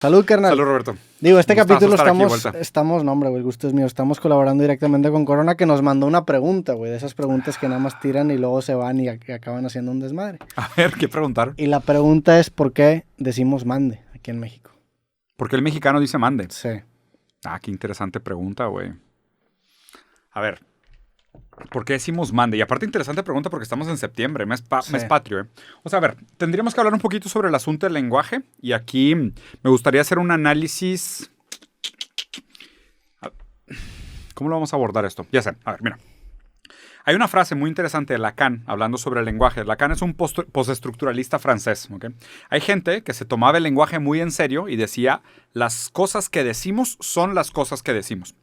Salud, carnal. Salud, Roberto. Digo, este Gustazo capítulo estar aquí, estamos, no, hombre, güey, el gusto es mío. Estamos colaborando directamente con Corona, que nos mandó una pregunta, güey, de esas preguntas que nada más tiran y luego se van y acaban haciendo un desmadre. A ver, ¿qué preguntar? Y la pregunta es, ¿por qué decimos mande aquí en México? ¿Por qué el mexicano dice mande? Sí. Ah, qué interesante pregunta, güey. A ver, ¿por qué decimos mande? Y aparte, interesante pregunta porque estamos en septiembre, mes patrio, ¿eh? O sea, a ver, tendríamos que hablar un poquito sobre el asunto del lenguaje. Y aquí me gustaría hacer un análisis. ¿Cómo lo vamos a abordar esto? Ya sé, a ver, mira. Hay una frase muy interesante de Lacan hablando sobre el lenguaje. Lacan es un postestructuralista francés, ¿ok? Hay gente que se tomaba el lenguaje muy en serio y decía, las cosas que decimos son las cosas que decimos.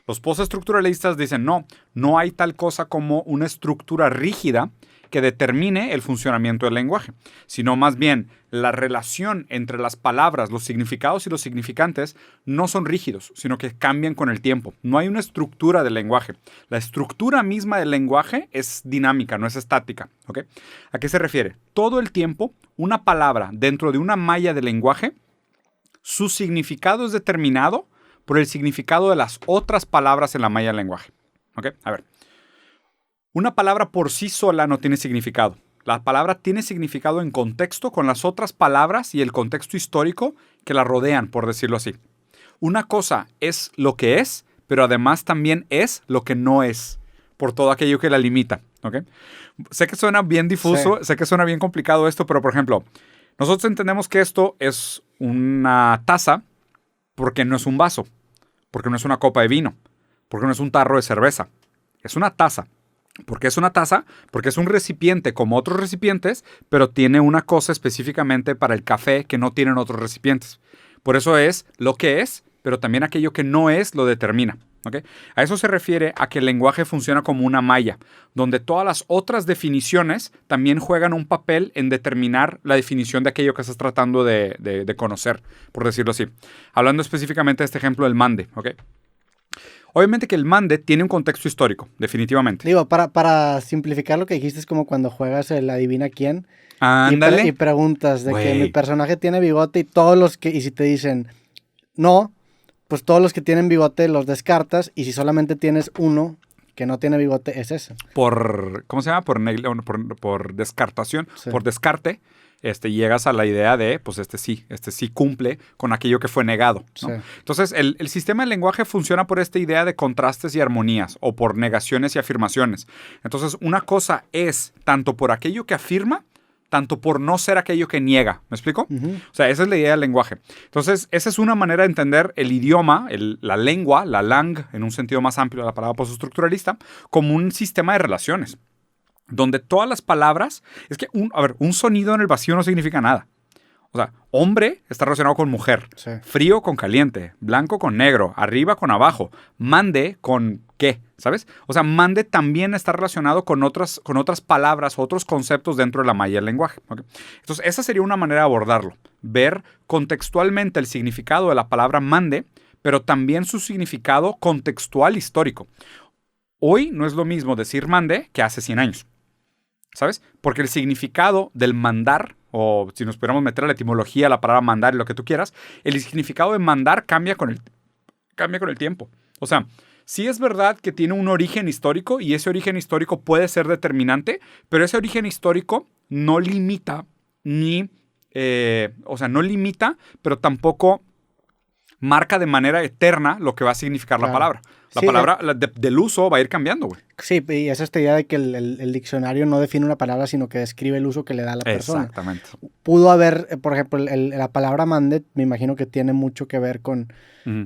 Los postestructuralistas dicen, no hay tal cosa como una estructura rígida que determine el funcionamiento del lenguaje, sino más bien la relación entre las palabras, los significados y los significantes no son rígidos, sino que cambian con el tiempo. No hay una estructura del lenguaje. La estructura misma del lenguaje es dinámica, no es estática, ¿ok? ¿A qué se refiere? Todo el tiempo, una palabra dentro de una malla de lenguaje, su significado es determinado por el significado de las otras palabras en la malla del lenguaje, ¿ok? A ver. Una palabra por sí sola no tiene significado. La palabra tiene significado en contexto con las otras palabras y el contexto histórico que la rodean, por decirlo así. Una cosa es lo que es, pero además también es lo que no es, por todo aquello que la limita, ¿ok? Sé que suena bien difuso, sí. Sé que suena bien complicado esto, pero por ejemplo, nosotros entendemos que esto es una taza porque no es un vaso, porque no es una copa de vino, porque no es un tarro de cerveza. Es una taza. ¿Por qué es una taza? Porque es un recipiente como otros recipientes, pero tiene una cosa específicamente para el café que no tienen otros recipientes. Por eso es lo que es, pero también aquello que no es lo determina, ¿ok? A eso se refiere a que el lenguaje funciona como una malla, donde todas las otras definiciones también juegan un papel en determinar la definición de aquello que estás tratando de conocer, por decirlo así. Hablando específicamente de este ejemplo del mande, ¿ok? Obviamente que el mande tiene un contexto histórico, definitivamente. Digo, para simplificar lo que dijiste, es como cuando juegas el adivina quién. Ándale. Y preguntas de que mi personaje tiene bigote y si te dicen no, pues todos los que tienen bigote los descartas y si solamente tienes uno que no tiene bigote es ese. ¿Cómo se llama? Por descartación, sí. Por descarte. Llegas a la idea de, pues este sí cumple con aquello que fue negado, ¿no? Sí. Entonces, el sistema del lenguaje funciona por esta idea de contrastes y armonías, o por negaciones y afirmaciones. Entonces, una cosa es tanto por aquello que afirma, tanto por no ser aquello que niega. ¿Me explico? Uh-huh. O sea, esa es la idea del lenguaje. Entonces, esa es una manera de entender el idioma, la lengua, la lang, en un sentido más amplio de la palabra postestructuralista, como un sistema de relaciones. Donde todas las palabras... Es que, un sonido en el vacío no significa nada. O sea, hombre está relacionado con mujer. Sí. Frío con caliente. Blanco con negro. Arriba con abajo. Mande con qué, ¿sabes? O sea, mande también está relacionado con otras palabras, otros conceptos dentro de la malla del lenguaje, ¿okay? Entonces, esa sería una manera de abordarlo. Ver contextualmente el significado de la palabra mande, pero también su significado contextual histórico. Hoy no es lo mismo decir mande que hace 100 años. ¿Sabes? Porque el significado del mandar, o si nos pudiéramos meter a la etimología, la palabra mandar y lo que tú quieras, el significado de mandar cambia con el tiempo. O sea, sí es verdad que tiene un origen histórico y ese origen histórico puede ser determinante, pero ese origen histórico no limita no limita, pero tampoco marca de manera eterna lo que va a significar la palabra. La palabra del uso va a ir cambiando, güey. Sí, y es esta idea de que el diccionario no define una palabra, sino que describe el uso que le da a la persona. Exactamente. Pudo haber, por ejemplo, la palabra mande, me imagino que tiene mucho que ver con,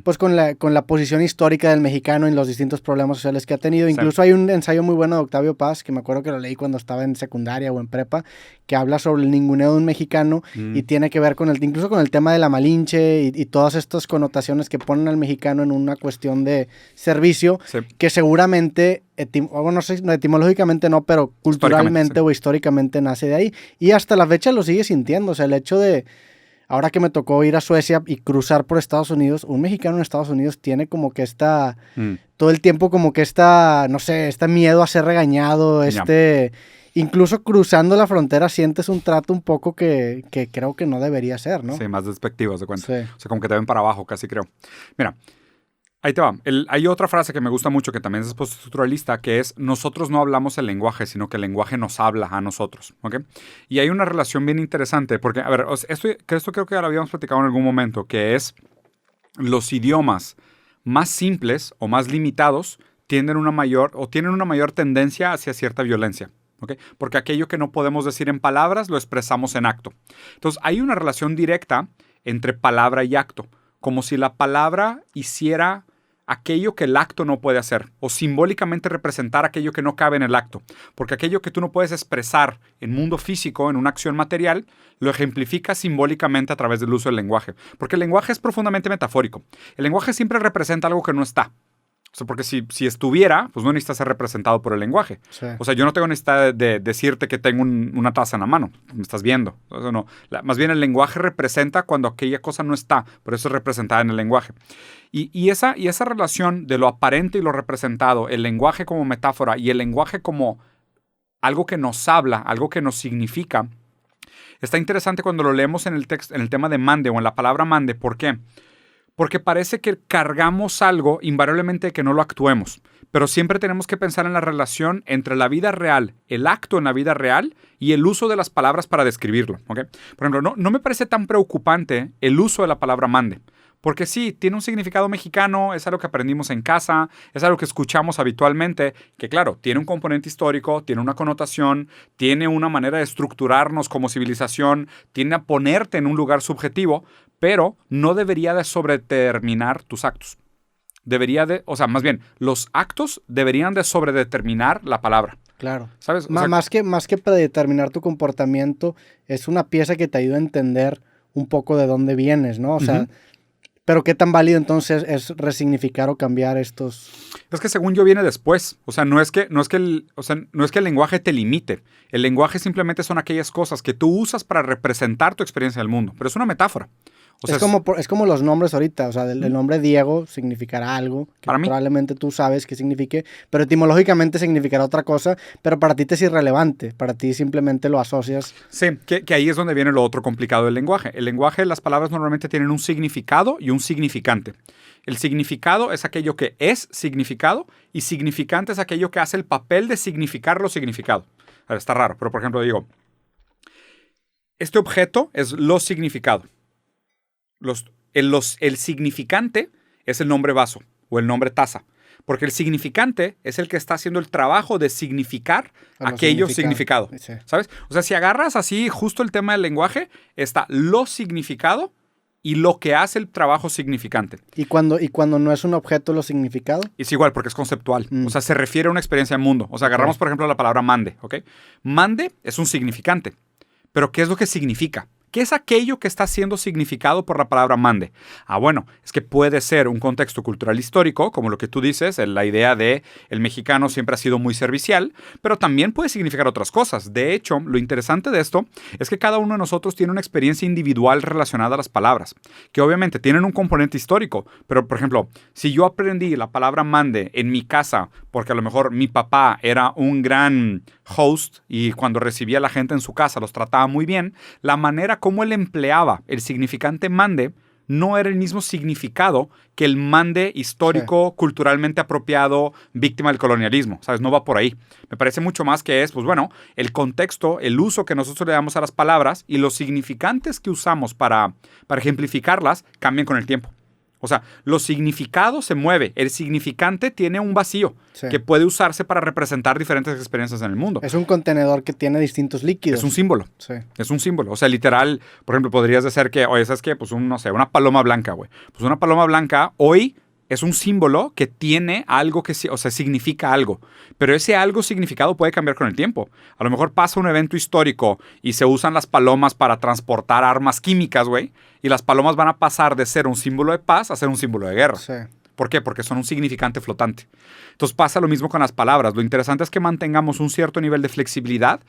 pues con la posición histórica del mexicano en los distintos problemas sociales que ha tenido. Incluso hay un ensayo muy bueno de Octavio Paz, que me acuerdo que lo leí cuando estaba en secundaria o en prepa, que habla sobre el ninguneo de un mexicano y tiene que ver incluso con el tema de la Malinche y todas estas connotaciones que ponen al mexicano en una cuestión de servicio, que seguramente, no sé, etimológicamente no, pero culturalmente o históricamente nace de ahí. Y hasta la fecha lo sigue sintiendo. O sea, el hecho de, ahora que me tocó ir a Suecia y cruzar por Estados Unidos, un mexicano en Estados Unidos tiene como que todo el tiempo como que no sé, este miedo a ser regañado, incluso cruzando la frontera sientes un trato un poco que creo que no debería ser, ¿no? Sí, más despectivo, se cuenta. Sí. O sea, como que te ven para abajo, casi creo. Mira, ahí te va. Hay otra frase que me gusta mucho, que también es postestructuralista, que es: nosotros no hablamos el lenguaje, sino que el lenguaje nos habla a nosotros, ¿ok? Y hay una relación bien interesante, porque, a ver, esto creo que ya lo habíamos platicado en algún momento, que es los idiomas más simples o más limitados tienen una mayor tendencia hacia cierta violencia. ¿Okay? Porque aquello que no podemos decir en palabras lo expresamos en acto. Entonces, hay una relación directa entre palabra y acto, como si la palabra hiciera aquello que el acto no puede hacer, o simbólicamente representar aquello que no cabe en el acto. Porque aquello que tú no puedes expresar en mundo físico, en una acción material, lo ejemplifica simbólicamente a través del uso del lenguaje. Porque el lenguaje es profundamente metafórico. El lenguaje siempre representa algo que no está. O sea, porque si estuviera, pues no necesita ser representado por el lenguaje. Sí. O sea, yo no tengo necesidad de decirte que tengo una taza en la mano. Me estás viendo. O sea, no. Más bien el lenguaje representa cuando aquella cosa no está. Por eso es representada en el lenguaje. Y esa relación de lo aparente y lo representado, el lenguaje como metáfora y el lenguaje como algo que nos habla, algo que nos significa, está interesante cuando lo leemos en el texto, en el tema de mande o en la palabra mande. ¿Por qué? Porque parece que cargamos algo invariablemente que no lo actuemos. Pero siempre tenemos que pensar en la relación entre la vida real, el acto en la vida real y el uso de las palabras para describirlo. ¿Okay? Por ejemplo, no me parece tan preocupante el uso de la palabra mande. Porque sí, tiene un significado mexicano, es algo que aprendimos en casa, es algo que escuchamos habitualmente, que claro, tiene un componente histórico, tiene una connotación, tiene una manera de estructurarnos como civilización, tiene a ponerte en un lugar subjetivo, pero no debería de sobredeterminar tus actos. Más bien, los actos deberían de sobredeterminar la palabra. Claro. ¿Sabes? Más que predeterminar tu comportamiento, es una pieza que te ayuda a entender un poco de dónde vienes, ¿no? O sea, pero qué tan válido entonces es resignificar o cambiar estos. Es que según yo viene después. O sea, no es que el lenguaje te limite. El lenguaje simplemente son aquellas cosas que tú usas para representar tu experiencia del mundo. Pero es una metáfora. O sea, es como los nombres ahorita, o sea, el nombre Diego significará algo que probablemente tú sabes que signifique, pero etimológicamente significará otra cosa, pero para ti te es irrelevante, para ti simplemente lo asocias. Sí, que ahí es donde viene lo otro complicado del lenguaje. El lenguaje, las palabras normalmente tienen un significado y un significante. El significado es aquello que es significado y significante es aquello que hace el papel de significar lo significado. A ver, está raro, pero por ejemplo digo, este objeto es lo significado. El significante es el nombre vaso o el nombre taza. Porque el significante es el que está haciendo el trabajo de significar aquello significado. Sí. ¿Sabes? O sea, si agarras así justo el tema del lenguaje, está lo significado y lo que hace el trabajo significante. ¿Y cuando no es un objeto lo significado? Es igual, porque es conceptual. O sea, se refiere a una experiencia del mundo. O sea, agarramos, por ejemplo, la palabra mande. ¿Okay? Mande es un significante. Pero ¿qué es lo que significa? ¿Qué es aquello que está siendo significado por la palabra mande? Ah, bueno, es que puede ser un contexto cultural histórico, como lo que tú dices, la idea de el mexicano siempre ha sido muy servicial, pero también puede significar otras cosas. De hecho, lo interesante de esto es que cada uno de nosotros tiene una experiencia individual relacionada a las palabras, que obviamente tienen un componente histórico, pero por ejemplo, si yo aprendí la palabra mande en mi casa, porque a lo mejor mi papá era un gran host y cuando recibía a la gente en su casa los trataba muy bien, la manera como él empleaba el significante mande no era el mismo significado que el mande histórico, sí, culturalmente apropiado, víctima del colonialismo. ¿Sabes? No va por ahí. Me parece mucho más que es, pues bueno, el contexto, el uso que nosotros le damos a las palabras y los significantes que usamos para ejemplificarlas cambian con el tiempo. O sea, los significados se mueven. El significante tiene un vacío, sí, que puede usarse para representar diferentes experiencias en el mundo. Es un contenedor que tiene distintos líquidos. Es un símbolo. Sí. Es un símbolo. O sea, literal, por ejemplo, podrías decir que, oye, ¿sabes qué? Pues no sé, una paloma blanca, güey. Pues una paloma blanca hoy es un símbolo que tiene algo que, o sea, significa algo. Pero ese algo significado puede cambiar con el tiempo. A lo mejor pasa un evento histórico y se usan las palomas para transportar armas químicas, güey. Y las palomas van a pasar de ser un símbolo de paz a ser un símbolo de guerra. Sí. ¿Por qué? Porque son un significante flotante. Entonces pasa lo mismo con las palabras. Lo interesante es que mantengamos un cierto nivel de flexibilidad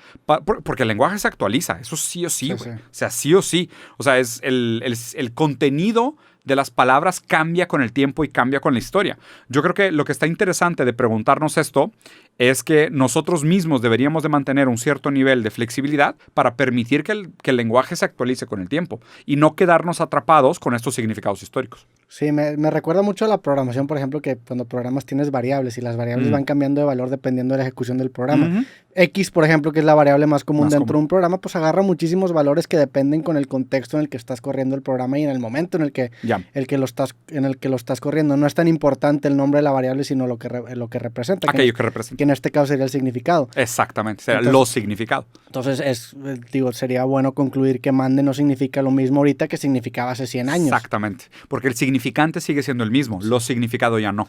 porque el lenguaje se actualiza. Eso sí o sí, güey. Sí. O sea, sí o sí. O sea, es el contenido de las palabras cambia con el tiempo y cambia con la historia. Yo creo que lo que está interesante de preguntarnos esto es que nosotros mismos deberíamos de mantener un cierto nivel de flexibilidad para permitir que el lenguaje se actualice con el tiempo y no quedarnos atrapados con estos significados históricos. Sí, me recuerda mucho a la programación, por ejemplo, que cuando programas tienes variables y las variables van cambiando de valor dependiendo de la ejecución del programa. X, por ejemplo, que es la variable más común dentro de un programa, pues agarra muchísimos valores que dependen con el contexto en el que estás corriendo el programa y en el momento en el que, en el que lo estás corriendo. No es tan importante el nombre de la variable, sino lo que representa. Aquello que representa. Que en este caso sería el significado. Exactamente, será los significados. Entonces, sería bueno concluir que mande no significa lo mismo ahorita que significaba hace 100 años. Exactamente, porque el significante sigue siendo el mismo, los significados ya no.